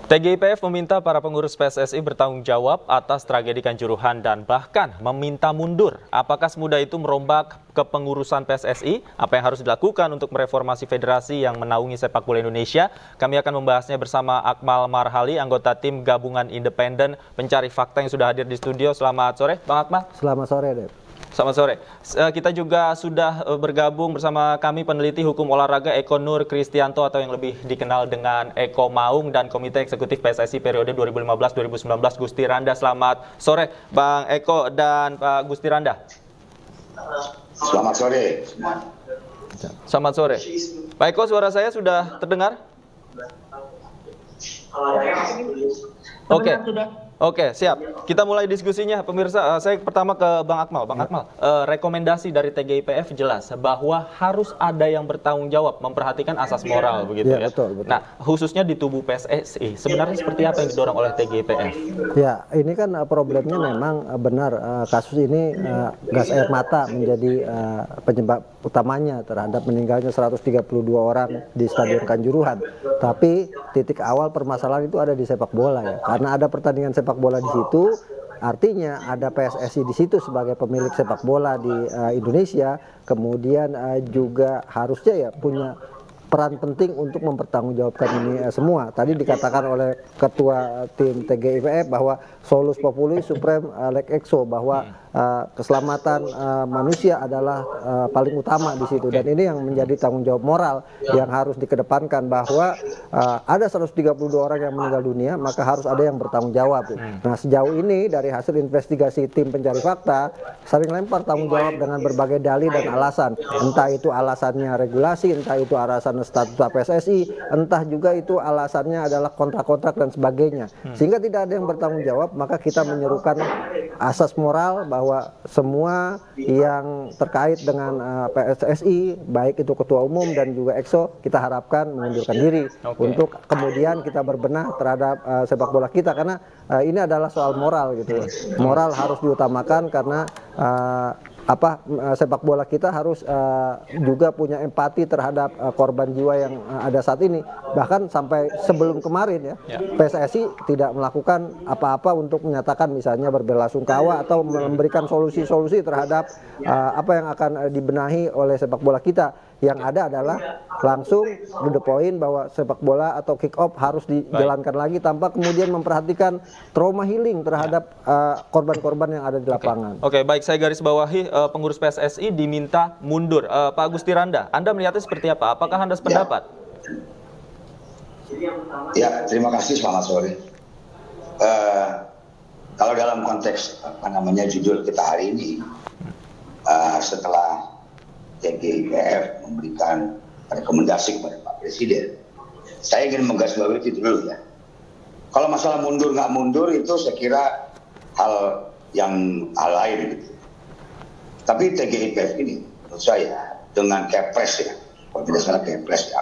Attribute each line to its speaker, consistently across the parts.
Speaker 1: TGIPF meminta para pengurus PSSI bertanggung jawab atas tragedi Kanjuruhan dan bahkan meminta mundur. Apakah semudah itu merombak kepengurusan PSSI? Apa yang harus dilakukan untuk mereformasi federasi yang menaungi sepak bola Indonesia? Kami akan membahasnya bersama Akmal Marhali, anggota tim gabungan independen pencari fakta yang sudah hadir di studio. Selamat sore, Bang Akmal.
Speaker 2: Selamat sore, Dep.
Speaker 1: Selamat sore. Kita juga sudah bergabung bersama kami peneliti hukum olahraga Eko Nur Kristianto atau yang lebih dikenal dengan Eko Maung dan Komite Eksekutif PSSI periode 2015-2019 Gusti Randa. Selamat sore Bang Eko dan Pak Gusti Randa.
Speaker 3: Selamat sore.
Speaker 1: Selamat sore. Pak Eko, suara saya sudah terdengar? Oke, siap. Kita mulai diskusinya, pemirsa. Saya pertama ke Bang Akmal. Bang Akmal, rekomendasi dari TGIPF jelas bahwa harus ada yang bertanggung jawab, memperhatikan asas moral, begitu ya.
Speaker 2: Betul.
Speaker 1: Nah, khususnya di tubuh PSSI, sebenarnya seperti apa yang didorong oleh TGIPF?
Speaker 2: Ya, ini kan problemnya memang benar. Kasus ini gas air mata menjadi penyebab utamanya terhadap meninggalnya 132 orang di Stadion Kanjuruhan. Tapi titik awal permasalahan itu ada di sepak bola ya. Karena ada pertandingan sepak bola di situ, artinya ada PSSI di situ sebagai pemilik sepak bola di Indonesia, kemudian juga harusnya ya punya peran penting untuk mempertanggungjawabkan ini semua. Tadi dikatakan oleh ketua tim TGIPF bahwa solus populi supreme lex exo, bahwa keselamatan manusia adalah paling utama di situ, dan ini yang menjadi tanggung jawab moral yang harus dikedepankan, bahwa ada 132 orang yang meninggal dunia, maka harus ada yang bertanggung jawab. Nah, sejauh ini dari hasil investigasi tim pencari fakta sering lempar tanggung jawab dengan berbagai dalih dan alasan, entah itu alasannya regulasi, entah itu alasan statuta PSSI, entah juga itu alasannya adalah kontrak-kontrak dan sebagainya, sehingga tidak ada yang bertanggung jawab. Maka kita menyerukan asas moral bahwa semua yang terkait dengan PSSI, baik itu ketua umum dan juga EXO, kita harapkan mengundurkan diri untuk kemudian kita berbenah terhadap sepak bola kita, karena ini adalah soal moral gitu. Moral harus diutamakan karena sepak bola kita harus juga punya empati terhadap korban jiwa yang ada saat ini. Bahkan sampai sebelum kemarin ya, PSSI tidak melakukan apa-apa untuk menyatakan misalnya berbelasungkawa atau memberikan solusi-solusi terhadap apa yang akan dibenahi oleh sepak bola kita. Yang ada adalah langsung to the point bahwa sepak bola atau kick off harus dijalankan lagi tanpa kemudian memperhatikan trauma healing terhadap korban-korban yang ada di lapangan.
Speaker 1: Oke, baik, saya garis bawahi pengurus PSSI diminta mundur. Pak Gusti Randa, Anda melihatnya seperti apa? Apakah Anda sependapat?
Speaker 3: Ya, terima kasih. Selamat sore. Kalau dalam konteks judul kita hari ini, setelah TGIPF memberikan rekomendasi kepada Pak Presiden, saya ingin menggarisbawahi itu dulu ya. Kalau masalah mundur nggak mundur itu saya kira hal lain gitu. Tapi TGIPF ini menurut saya dengan Kepres ya, kalau tidak salah Kepres ya,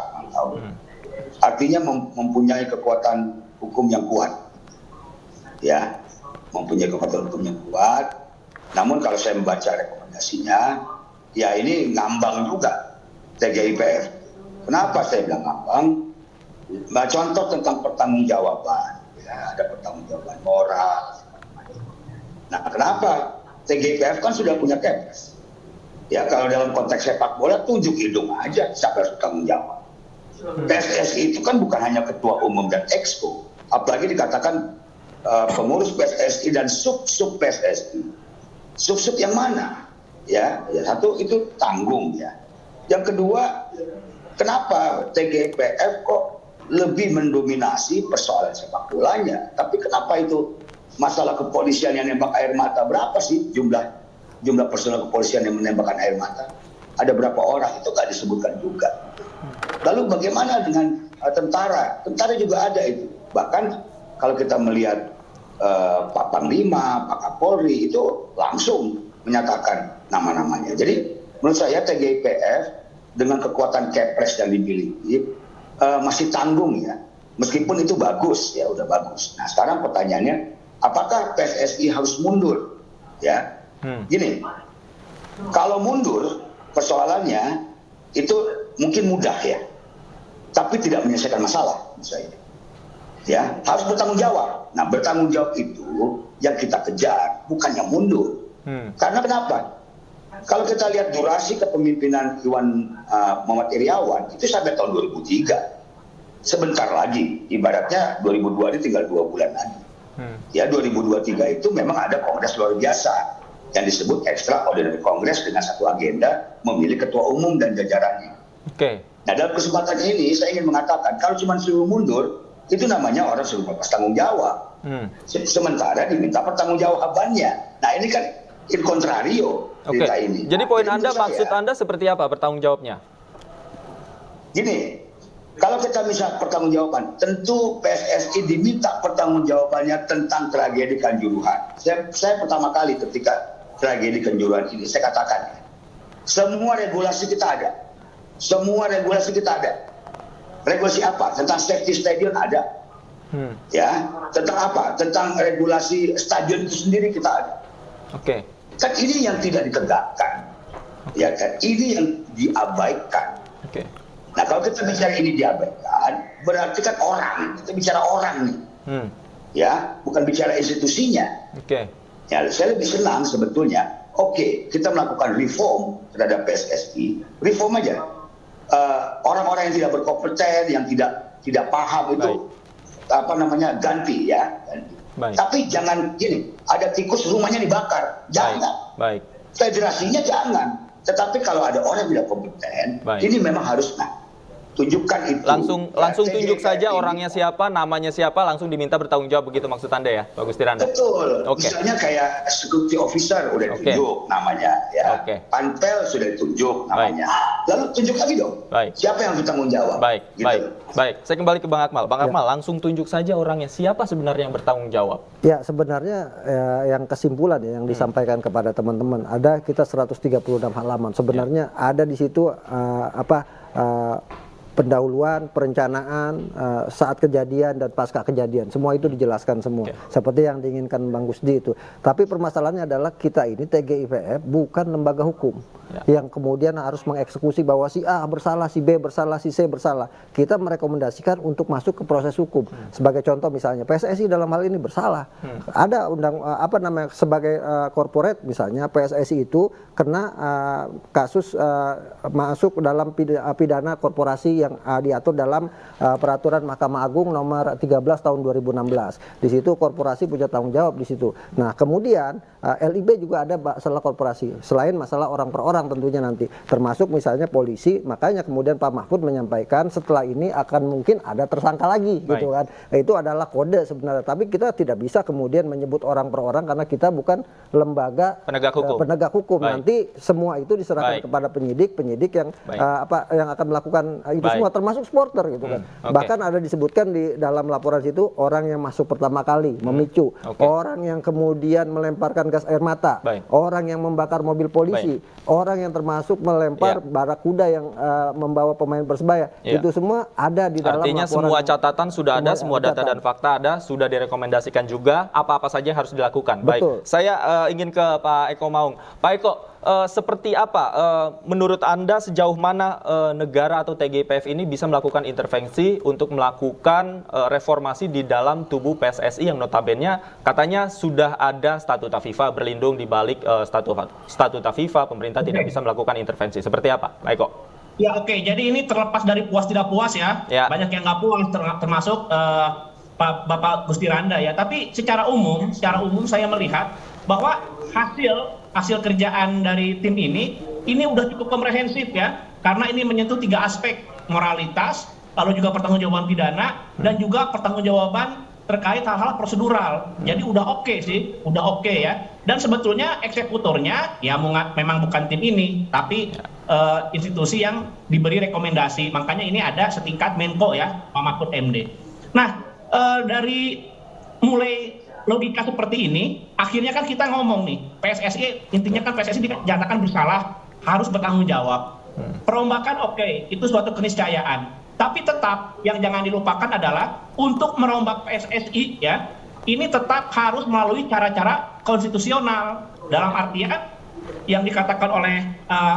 Speaker 3: artinya mempunyai kekuatan hukum yang kuat, ya, mempunyai kekuatan hukum yang kuat. Namun kalau saya membaca rekomendasinya, ya ini ngambang juga TGIPF. Kenapa saya bilang ngambang? Contoh tentang pertanggungjawaban, ya, ada pertanggungjawaban moral. Nah, kenapa? TGIPF kan sudah punya Kepres. Ya, kalau dalam konteks sepak bola tunjuk hidung aja siapa harus bertanggung jawab. PSSI itu kan bukan hanya ketua umum dan exco, apalagi dikatakan pengurus PSSI dan sub-sub PSSI. Sub-sub yang mana? Ya, satu itu tanggung ya. Yang kedua, kenapa TGIPF kok lebih mendominasi persoalan sepak bolanya? Tapi kenapa itu masalah kepolisian yang nembak air mata, berapa sih jumlah personel kepolisian yang menembakkan air mata? Ada berapa orang? Itu nggak disebutkan juga. Lalu bagaimana dengan tentara? Tentara juga ada itu. Bahkan kalau kita melihat Pak Panglima, Pak Kapolri itu langsung menyatakan nama-namanya. Jadi menurut saya TGIPF dengan kekuatan Kepres yang dimiliki masih tanggung ya. Meskipun itu bagus ya, udah bagus. Nah, sekarang pertanyaannya, apakah PSSI harus mundur? Ya. Gini. Kalau mundur persoalannya itu mungkin mudah ya. Tapi tidak menyelesaikan masalah menurut saya. ya harus bertanggung jawab. Nah, bertanggung jawab itu yang kita kejar, bukannya mundur. Karena kenapa? Kalau kita lihat durasi kepemimpinan Iwan Muhammad Iryawan itu sampai tahun 2003. Sebentar lagi, ibaratnya 2002 ini tinggal 2 bulan lagi. Ya, 2023 itu memang ada kongres luar biasa yang disebut Extraordinary Congress dengan satu agenda memilih ketua umum dan jajarannya.
Speaker 1: Oke.
Speaker 3: Nah, dalam kesempatan ini saya ingin mengatakan kalau cuma suruh mundur itu namanya orang suruh lepas tanggung jawab. Sementara diminta pertanggungjawabannya. Nah, ini kan in contrario cerita ini.
Speaker 1: Jadi poin
Speaker 3: Jadi
Speaker 1: Anda, maksud Anda seperti apa pertanggung jawabnya?
Speaker 3: Gini, kalau kita bisa pertanggungjawaban, tentu PSSI diminta pertanggungjawabannya tentang tragedi Kanjuruhan. Saya pertama kali ketika tragedi Kanjuruhan ini, saya katakan, semua regulasi kita ada. Semua regulasi kita ada. Regulasi apa? Tentang safety stadion ada. Ya, tentang apa? Tentang regulasi stadion itu sendiri kita ada.
Speaker 1: Oke.
Speaker 3: Kan ini yang tidak ditegakkan. Ya kan? Ini yang diabaikan.
Speaker 1: Oke.
Speaker 3: Nah, kalau kita bicara ini diabaikan, berarti kan orang, kita bicara orang nih. Ya, bukan bicara institusinya.
Speaker 1: Oke.
Speaker 3: Ya, saya lebih senang sebetulnya, oke, kita melakukan reform terhadap PSSI, reform aja. Orang-orang yang tidak berkompeten, yang tidak paham itu ganti ya.
Speaker 1: Baik.
Speaker 3: Tapi jangan gini, ada tikus rumahnya dibakar, jangan.
Speaker 1: Baik.
Speaker 3: Federasinya jangan. Tetapi kalau ada orang yang tidak kompeten, ini memang harus tunjukkan itu.
Speaker 1: Langsung tunjuk saja orangnya siapa, namanya siapa, langsung diminta bertanggung jawab, begitu maksud Anda ya, Pak Gustiranda?
Speaker 3: Betul.
Speaker 1: Oke.
Speaker 3: Misalnya kayak security officer udah ditunjuk namanya, ya.
Speaker 1: Oke.
Speaker 3: Panpel sudah ditunjuk namanya. Lalu tunjuk lagi dong.
Speaker 1: Baik.
Speaker 3: Siapa yang bertanggung jawab?
Speaker 1: Baik.
Speaker 3: Gitu.
Speaker 1: Baik. Saya kembali ke Bang Akmal. Bang Akmal, langsung tunjuk saja orangnya siapa sebenarnya yang bertanggung jawab.
Speaker 2: Ya, sebenarnya yang kesimpulan yang disampaikan kepada teman-teman, ada kita 136 halaman. Sebenarnya ada di situ pendahuluan, perencanaan, saat kejadian dan pasca kejadian, semua itu dijelaskan semua. Seperti yang diinginkan Bang Gusdi itu. Tapi permasalahannya adalah kita ini TGIPF bukan lembaga hukum yang kemudian harus mengeksekusi bahwa si A bersalah, si B bersalah, si C bersalah. Kita merekomendasikan untuk masuk ke proses hukum. Sebagai contoh misalnya PSSI dalam hal ini bersalah. Ada sebagai corporate misalnya PSSI itu kena kasus masuk dalam pidana korporasi yang diatur dalam peraturan Mahkamah Agung nomor 13 tahun 2016. Di situ korporasi punya tanggung jawab di situ. Nah, kemudian LIB juga ada masalah korporasi selain masalah orang per orang tentunya nanti, termasuk misalnya polisi. Makanya kemudian Pak Mahfud menyampaikan setelah ini akan mungkin ada tersangka lagi. Gitu kan. Nah, itu adalah kode sebenarnya, tapi kita tidak bisa kemudian menyebut orang per orang karena kita bukan lembaga penegak hukum. Nanti semua itu diserahkan kepada penyidik yang yang akan melakukan itu semua, termasuk supporter gitu kan. Bahkan ada disebutkan di dalam laporan situ orang yang masuk pertama kali memicu, orang yang kemudian melemparkan gas air mata, orang yang membakar mobil polisi, orang yang termasuk melempar barakuda yang membawa pemain Persebaya. Itu semua ada di dalam
Speaker 1: Artinya
Speaker 2: laporan.
Speaker 1: Semua catatan sudah ada, semua data dan fakta ada, sudah direkomendasikan juga apa-apa saja yang harus dilakukan.
Speaker 2: Betul.
Speaker 1: Baik, saya ingin ke Pak Eko Maung. Pak Eko, seperti apa menurut Anda sejauh mana negara atau TGIPF ini bisa melakukan intervensi untuk melakukan reformasi di dalam tubuh PSSI yang notabene katanya sudah ada statuta FIFA berlindung di balik statuta FIFA, pemerintah tidak bisa melakukan intervensi. Seperti apa, Pak Eko?
Speaker 4: Ya, oke. Jadi ini terlepas dari puas tidak puas ya. Banyak yang nggak puas termasuk Bapak Gustiranda ya. Tapi secara umum saya melihat bahwa hasil kerjaan dari tim ini udah cukup komprehensif ya, karena ini menyentuh 3 aspek: moralitas, lalu juga pertanggungjawaban pidana, dan juga pertanggungjawaban terkait hal-hal prosedural. Jadi udah oke ya. Dan sebetulnya eksekutornya ya memang bukan tim ini, tapi institusi yang diberi rekomendasi. Makanya ini ada setingkat Menko ya, Pak Mahfud MD. Nah, dari mulai logika seperti ini, akhirnya kan kita ngomong nih, PSSI, intinya kan PSSI dinyatakan bersalah, harus bertanggung jawab. Perombakan oke, itu suatu keniscayaan. Tapi tetap yang jangan dilupakan adalah untuk merombak PSSI ya, ini tetap harus melalui cara-cara konstitusional. Dalam artian yang dikatakan oleh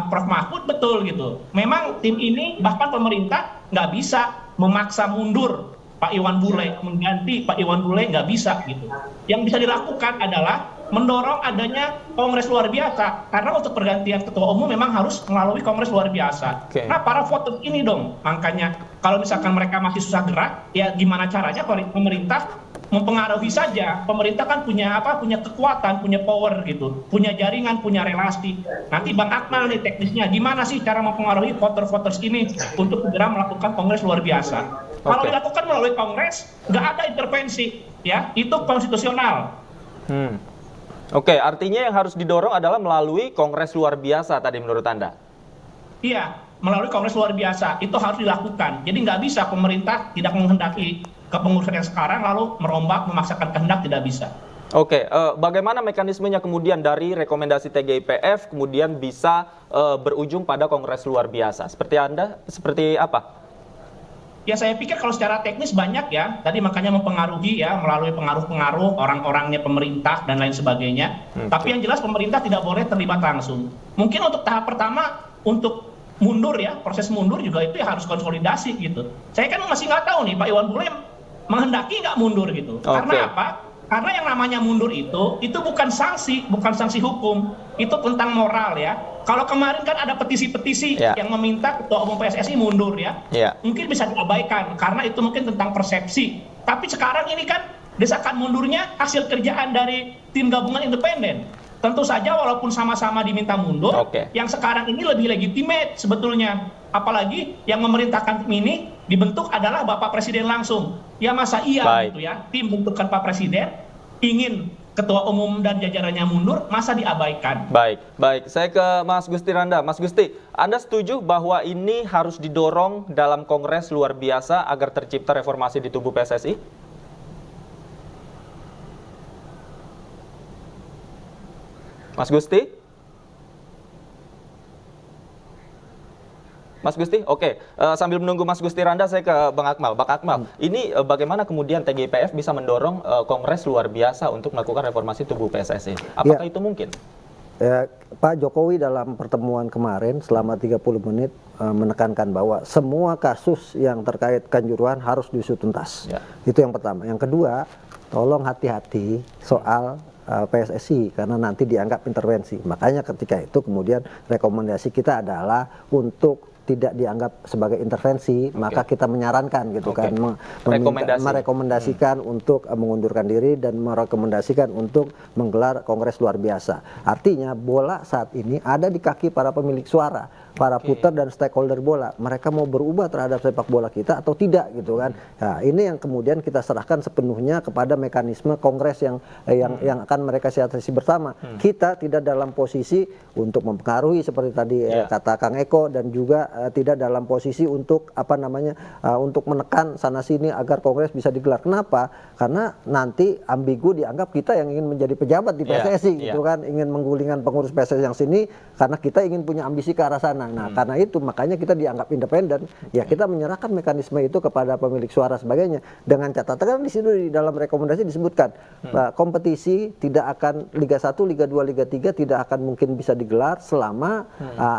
Speaker 4: Prof. Mahfud betul gitu. Memang tim ini bahkan pemerintah nggak bisa memaksa mundur Pak Iwan Bule, mengganti Pak Iwan Bule nggak bisa gitu. Yang bisa dilakukan adalah mendorong adanya kongres luar biasa, karena untuk pergantian ketua umum memang harus melalui kongres luar biasa. Nah, para voters ini dong, makanya kalau misalkan mereka masih susah gerak, ya gimana caranya pemerintah mempengaruhi saja. Pemerintah kan punya kekuatan, punya power gitu, punya jaringan, punya relasi. Nanti Bang Akmal nih teknisnya, gimana sih cara mempengaruhi voters ini untuk segera melakukan kongres luar biasa. Kalau dilakukan melalui kongres, nggak ada intervensi, ya itu konstitusional.
Speaker 1: Oke, artinya yang harus didorong adalah melalui kongres luar biasa tadi menurut Anda?
Speaker 4: Iya, melalui kongres luar biasa itu harus dilakukan. Jadi nggak bisa pemerintah tidak menghendaki kepengurusan yang sekarang lalu merombak memaksakan kehendak, tidak bisa.
Speaker 1: Oke, bagaimana mekanismenya kemudian dari rekomendasi TGIPF kemudian bisa berujung pada kongres luar biasa? Seperti apa?
Speaker 4: Ya saya pikir kalau secara teknis banyak ya, tadi makanya mempengaruhi ya melalui pengaruh-pengaruh orang-orangnya pemerintah dan lain sebagainya. Tapi yang jelas pemerintah tidak boleh terlibat langsung. Mungkin untuk tahap pertama untuk mundur ya, proses mundur juga itu ya harus konsolidasi gitu. Saya kan masih nggak tahu nih Pak Iwan Bule menghendaki nggak mundur gitu. Karena apa? Karena yang namanya mundur itu bukan sanksi hukum, itu tentang moral ya. Kalau kemarin kan ada petisi-petisi yang meminta ketua umum PSSI mundur ya, mungkin bisa diabaikan karena itu mungkin tentang persepsi. Tapi sekarang ini kan desakan mundurnya hasil kerjaan dari tim gabungan independen. Tentu saja walaupun sama-sama diminta mundur, yang sekarang ini lebih legitimate sebetulnya. Apalagi yang memerintahkan tim ini dibentuk adalah Bapak Presiden langsung. Ya masa iya gitu ya, tim bentukan Pak Presiden ingin ketua umum dan jajarannya mundur, masa diabaikan?
Speaker 1: Baik. Saya ke Mas Gusti Randa. Mas Gusti, Anda setuju bahwa ini harus didorong dalam kongres luar biasa agar tercipta reformasi di tubuh PSSI? Mas Gusti? Mas Gusti, oke. Sambil menunggu Mas Gusti Randa, saya ke Bang Akmal. Bang Akmal, ini bagaimana kemudian TGIPF bisa mendorong kongres luar biasa untuk melakukan reformasi tubuh PSSI? Apakah itu mungkin?
Speaker 2: Ya, Pak Jokowi dalam pertemuan kemarin selama 30 menit menekankan bahwa semua kasus yang terkait Kanjuruhan harus diusut tuntas. Itu yang pertama. Yang kedua, tolong hati-hati soal PSSI karena nanti dianggap intervensi. Makanya ketika itu kemudian rekomendasi kita adalah untuk tidak dianggap sebagai intervensi, maka kita menyarankan gitu kan, merekomendasikan untuk mengundurkan diri dan merekomendasikan untuk menggelar kongres luar biasa. Artinya bola saat ini ada di kaki para pemilik suara, para puter dan stakeholder bola. Mereka mau berubah terhadap sepak bola kita atau tidak gitu kan. Nah, ini yang kemudian kita serahkan sepenuhnya kepada mekanisme kongres yang akan mereka siasati bersama. Kita tidak dalam posisi untuk mempengaruhi seperti tadi kata Kang Eko, dan juga tidak dalam posisi untuk untuk menekan sana sini agar kongres bisa digelar. Kenapa? Karena nanti ambigu dianggap kita yang ingin menjadi pejabat di PSSI gitu kan, ingin menggulingkan pengurus PSSI yang sini karena kita ingin punya ambisi ke arah sana. Nah, karena itu makanya kita dianggap independen. Ya kita menyerahkan mekanisme itu kepada pemilik suara sebagainya. Dengan catatan kan di situ di dalam rekomendasi disebutkan kompetisi tidak akan Liga 1, Liga 2, Liga 3 tidak akan mungkin bisa digelar selama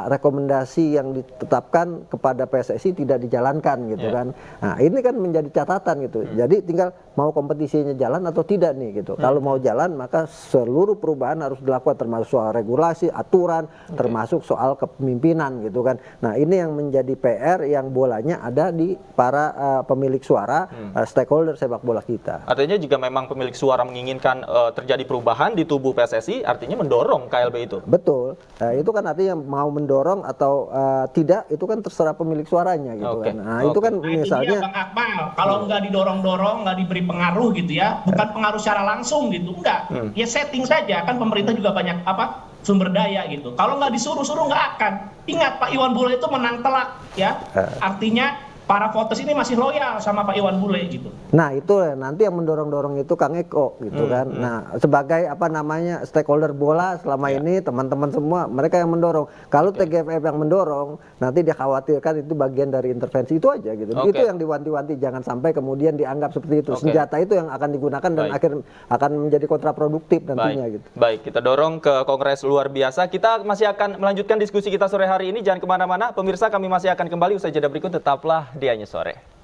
Speaker 2: rekomendasi yang ditetapkan kepada PSSI tidak dijalankan gitu kan. Nah, ini kan menjadi catatan gitu. Jadi tinggal mau kompetisinya jalan atau tidak nih gitu. Kalau mau jalan maka seluruh perubahan harus dilakukan, termasuk soal regulasi, aturan, termasuk soal kepemimpinan gitu kan. Nah, ini yang menjadi PR yang bolanya ada di para pemilik suara, stakeholder sepak bola kita.
Speaker 1: Artinya jika memang pemilik suara menginginkan terjadi perubahan di tubuh PSSI, artinya mendorong KLB itu.
Speaker 2: Betul. Itu kan artinya mau mendorong atau tidak, itu kan terserah pemilik suaranya gitu kan. Nah, itu kan misalnya
Speaker 4: Bang Akmal, kalau nggak didorong-dorong, nggak diberi pengaruh gitu ya, bukan pengaruh secara langsung gitu, enggak. Ya setting saja, kan pemerintah juga banyak sumber daya gitu. Kalau nggak disuruh-suruh nggak akan. Ingat Pak Iwan Bule itu menang telak ya. Artinya para voters ini masih loyal sama Pak Iwan Bule gitu.
Speaker 2: Nah, itu nanti yang mendorong-dorong itu Kang Eko gitu kan. Nah, sebagai stakeholder bola selama ini teman-teman semua mereka yang mendorong. Kalau TGIPF yang mendorong, nanti dikhawatirkan itu bagian dari intervensi, itu aja gitu. Itu yang diwanti-wanti, jangan sampai kemudian dianggap seperti itu. Senjata itu yang akan digunakan dan akan menjadi kontraproduktif nantinya gitu.
Speaker 1: Baik, kita dorong ke kongres luar biasa. Kita masih akan melanjutkan diskusi kita sore hari ini. Jangan kemana-mana, pemirsa, kami masih akan kembali usai jeda berikut. Tetaplah di Anya Sore.